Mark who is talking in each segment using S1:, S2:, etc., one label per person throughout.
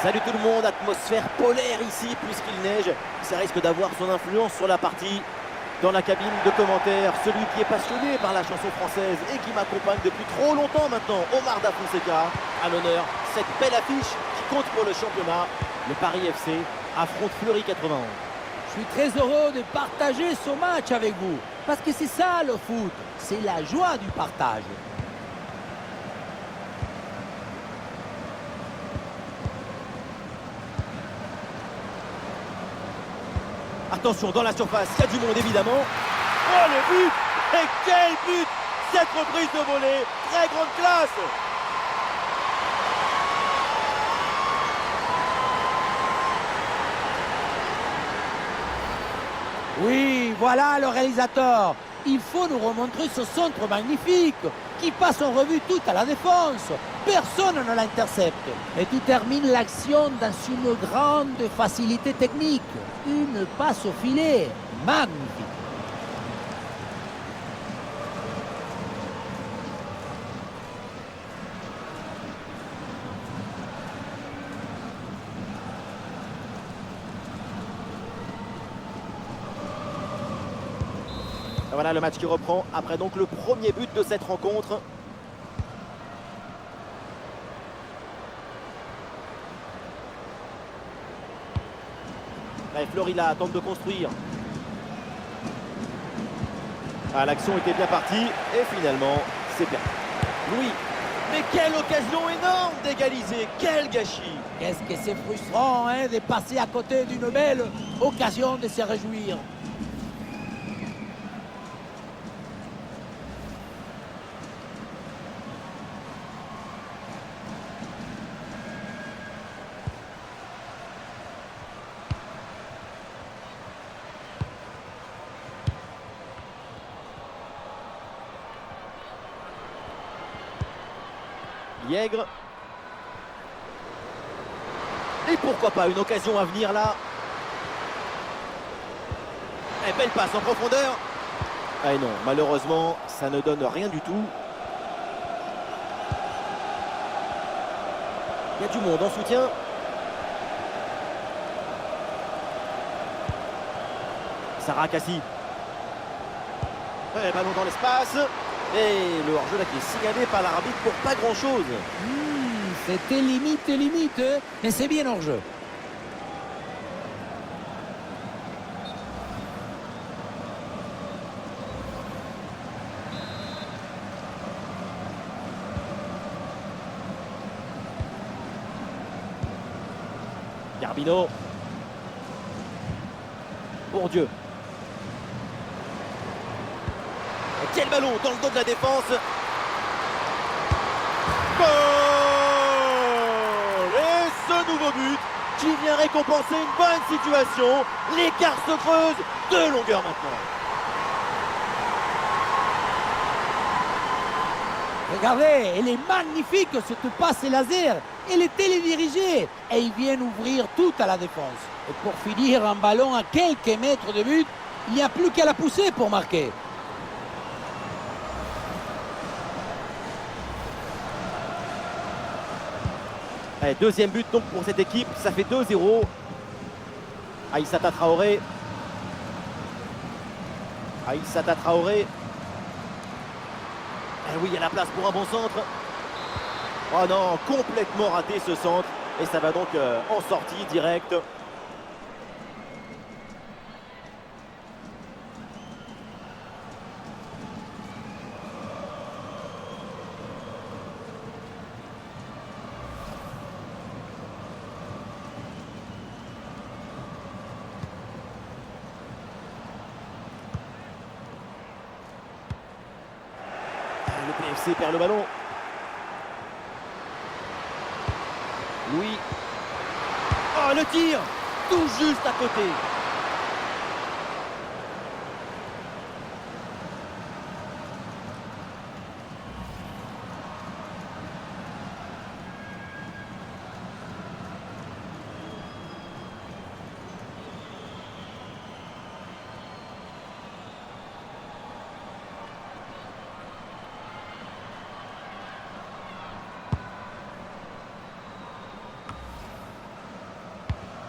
S1: Salut tout le monde, atmosphère polaire ici puisqu'il neige. Ça risque d'avoir son influence sur la partie. Dans la cabine de commentaires, celui qui est passionné par la chanson française et qui m'accompagne depuis trop longtemps maintenant, Omar Da Fonseca. À l'honneur, cette belle affiche qui compte pour le championnat. Le Paris FC affronte Fleury 91.
S2: Je suis très heureux de partager ce match avec vous. Parce que c'est ça le foot, c'est la joie du partage.
S1: Attention, dans la surface, il y a du monde évidemment. Oh le but! Et quel but! Cette reprise de volée, très grande classe!
S2: Oui, voilà le réalisateur. Il faut nous remontrer ce centre magnifique qui passe en revue tout à la défense. Personne ne l'intercepte. Et tu termines l'action dans une grande facilité technique. Une passe au filet. Magnifique.
S1: Voilà le match qui reprend après donc le premier but de cette rencontre. Et Fleury là tente de construire. Ah, l'action était bien partie et finalement c'est perdu. Louis, mais quelle occasion énorme d'égaliser, quel gâchis!
S2: Qu'est-ce que c'est frustrant de passer à côté d'une belle occasion de se réjouir.
S1: Yègre. Et pourquoi pas une occasion à venir là. Et belle passe en profondeur. Ah non, malheureusement, ça ne donne rien du tout. Il y a du monde en soutien. Sarah Cassi. Ballon dans l'espace. Et le hors-jeu là qui est signalé par l'arbitre pour pas grand-chose.
S2: C'était limite, mais c'est bien hors-jeu.
S1: Garbino. Bourdieu. Quel ballon dans le dos de la défense. Goal! Et ce nouveau but qui vient récompenser une bonne situation. L'écart se creuse, 2 longueurs maintenant.
S2: Regardez, elle est magnifique cette passe laser. Elle est télédirigée et ils viennent ouvrir tout à la défense. Et pour finir un ballon à quelques mètres de but, il n'y a plus qu'à la pousser pour marquer.
S1: Allez, deuxième but donc pour cette équipe, ça fait 2-0. Aïssata Traoré. Aïssata Traoré. Eh oui, il y a la place pour un bon centre. Oh non, complètement raté ce centre. Et ça va donc en sortie directe. Le PFC perd le ballon. Louis. Oh, le tir! Tout juste à côté.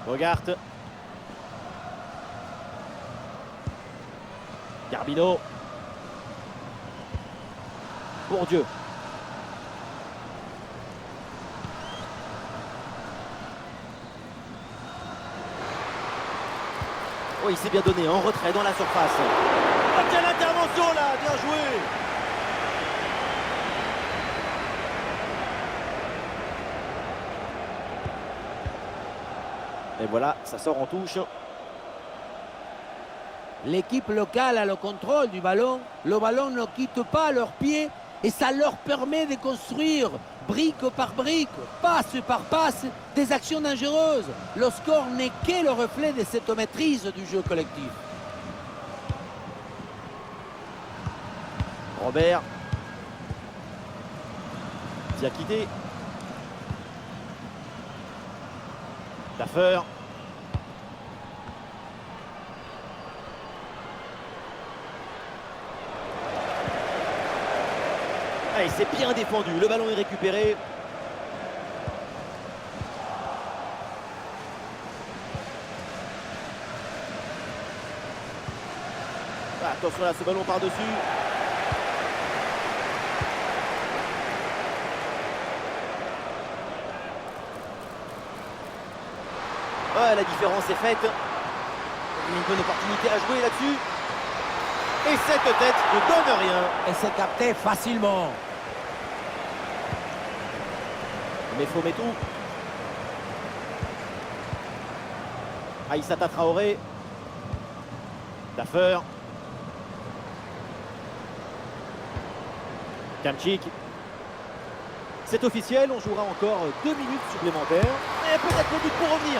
S1: Regarde. Garbino. Bourdieu. Oh, il s'est bien donné en retrait dans la surface. Oh, quelle intervention là, bien joué. Et voilà, ça sort en touche.
S2: L'équipe locale a le contrôle du ballon. Le ballon ne quitte pas leurs pieds et ça leur permet de construire brique par brique, passe par passe, des actions dangereuses. Le score n'est que le reflet de cette maîtrise du jeu collectif.
S1: Robert. Diakité. Daffer. Allez, c'est bien défendu. Le ballon est récupéré. Ah, attention là, ce ballon par-dessus. Ouais, la différence est faite. Une bonne opportunité à jouer là-dessus. Et cette tête ne donne rien.
S2: Et c'est capté facilement.
S1: Mais faut mettre tout. Aïssata Traoré. Daffer. Kamchik. C'est officiel, on jouera encore 2 minutes supplémentaires. Et peut-être le but pour revenir.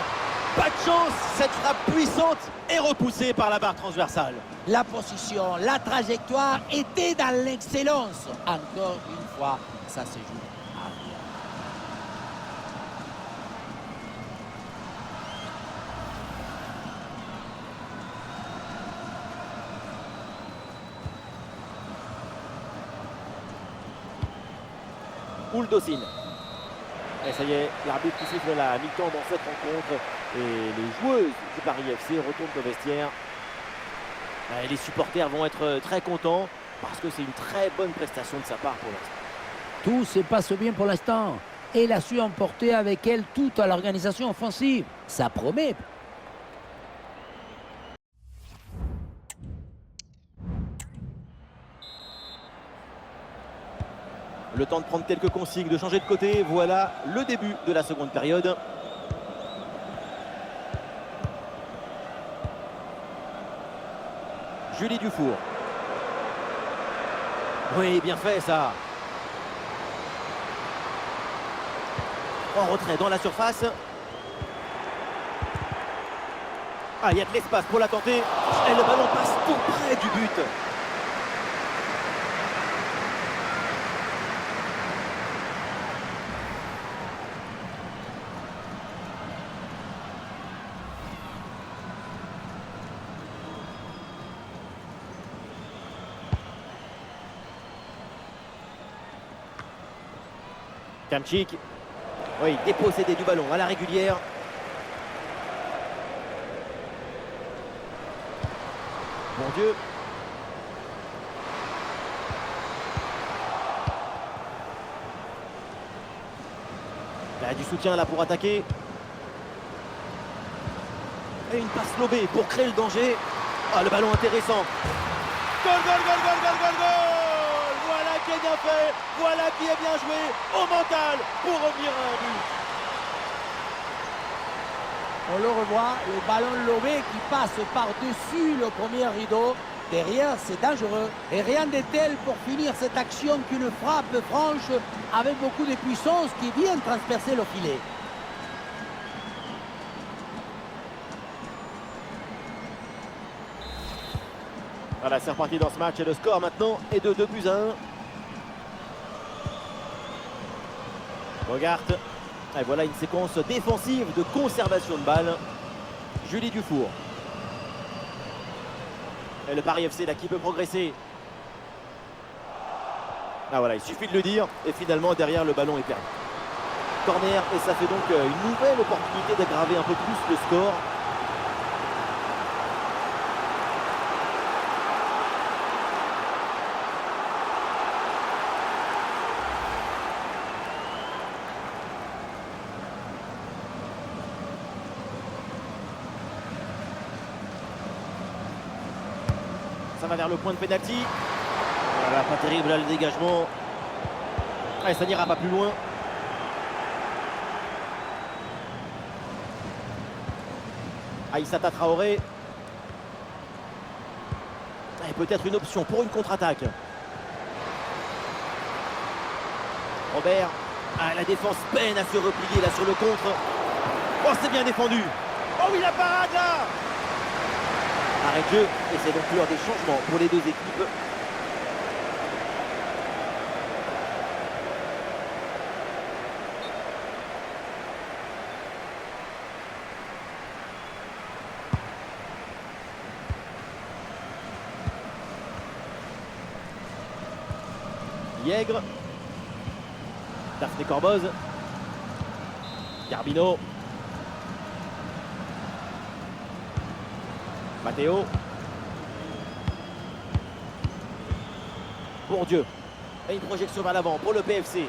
S1: Pas de chance, cette frappe puissante est repoussée par la barre transversale.
S2: La position, la trajectoire était dans l'excellence. Encore une fois, ça se joue à rien.
S1: Ouldocine. Et ça y est, l'arbitre qui siffle la mi-temps dans cette rencontre. Et les joueuses du Paris FC retournent au vestiaire. Et les supporters vont être très contents parce que c'est une très bonne prestation de sa part pour l'instant.
S2: Tout se passe bien pour l'instant. Elle a su emporter avec elle toute l'organisation offensive. Ça promet.
S1: Le temps de prendre quelques consignes, de changer de côté. Voilà le début de la seconde période. Julie Dufour. Oui, bien fait ça. En retrait dans la surface. Ah, il y a de l'espace pour la tenter. Et le ballon passe tout près du but. Kamchik. Oui, dépossédé du ballon à la régulière. Mon Dieu. Il y a du soutien là pour attaquer. Et une passe lobée pour créer le danger. Ah, le ballon intéressant. Goal, goal, goal, goal, goal, goal, goal. Voilà qui est bien fait. Voilà qui est bien joué au mental pour revenir à un but.
S2: On le revoit, le ballon lobé qui passe par-dessus le premier rideau. Derrière, c'est dangereux. Et rien de tel pour finir cette action qu'une frappe franche avec beaucoup de puissance qui vient transpercer le filet.
S1: Voilà, c'est reparti dans ce match et le score maintenant est de 2-1. Regarde. Et voilà une séquence défensive de conservation de balle. Julie Dufour. Et le Paris FC là qui peut progresser. Ah voilà, il suffit de le dire. Et finalement derrière le ballon est perdu. corner et ça fait donc une nouvelle opportunité d'aggraver un peu plus le score. Ça va vers le point de pénalty. Voilà, pas terrible là le dégagement. Allez, ça n'ira pas plus loin. Aïssata Traoré. Et peut-être une option pour une contre-attaque. Robert. Ah, la défense peine à se replier là sur le contre. Oh, c'est bien défendu. Oh oui, la parade là. Arrêt de jeu. Et c'est donc l'heure des changements pour les deux équipes. Yegre. Daphné Corboz. Garbino. Matteo. Bourdieu. Et une projection vers l'avant pour le PFC. Et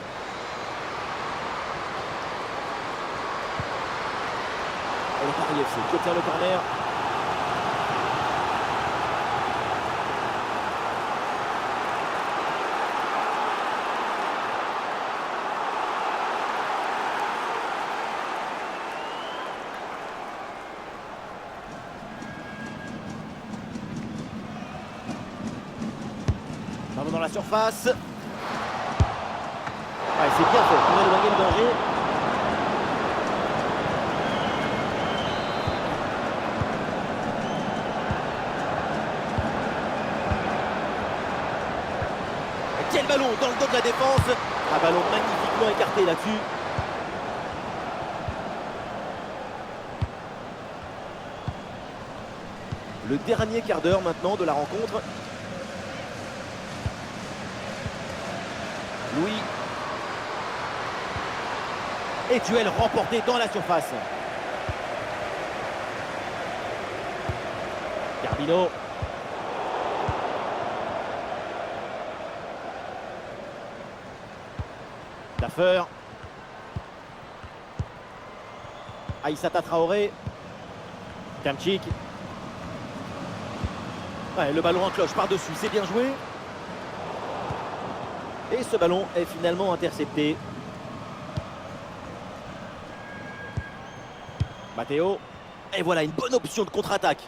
S1: le Paris FC qui obtient le corner. Dans la surface. Ouais, c'est bien fait pour éloigner le danger. Quel ballon dans le dos de la défense. Un ballon magnifiquement écarté là-dessus. Le dernier quart d'heure maintenant de la rencontre. Louis. Et duel remporté dans la surface. Garbino. Daffer. Aïssata Traoré. Kamchik. Ouais, le ballon en cloche par-dessus, c'est bien joué. Et ce ballon est finalement intercepté. Matteo. Et voilà une bonne option de contre-attaque.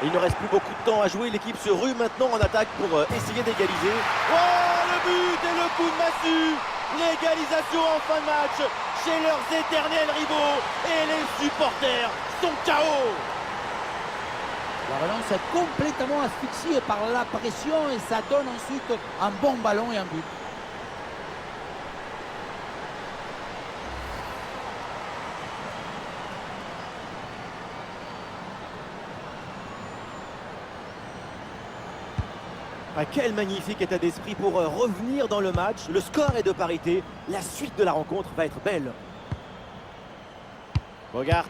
S1: Il ne reste plus beaucoup de temps à jouer. L'équipe se rue maintenant en attaque pour essayer d'égaliser. Oh, le but et le coup de massue. L'égalisation en fin de match chez leurs éternels rivaux. Et les supporters sont KO.
S2: La relance est complètement asphyxiée par la pression et ça donne ensuite un bon ballon et un but.
S1: Ah, quel magnifique état d'esprit pour revenir dans le match. Le score est de parité. La suite de la rencontre va être belle. Bogart.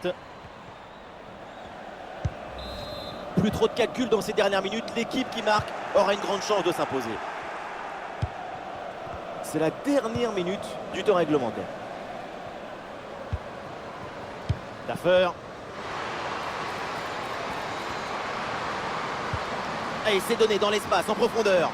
S1: Plus trop de calculs dans ces dernières minutes. L'équipe qui marque aura une grande chance de s'imposer. C'est la dernière minute du temps réglementaire. Daffer. Et c'est donné dans l'espace, en profondeur.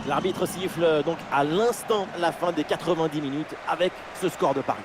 S1: L'arbitre siffle donc à l'instant la fin des 90 minutes avec ce score de Paris.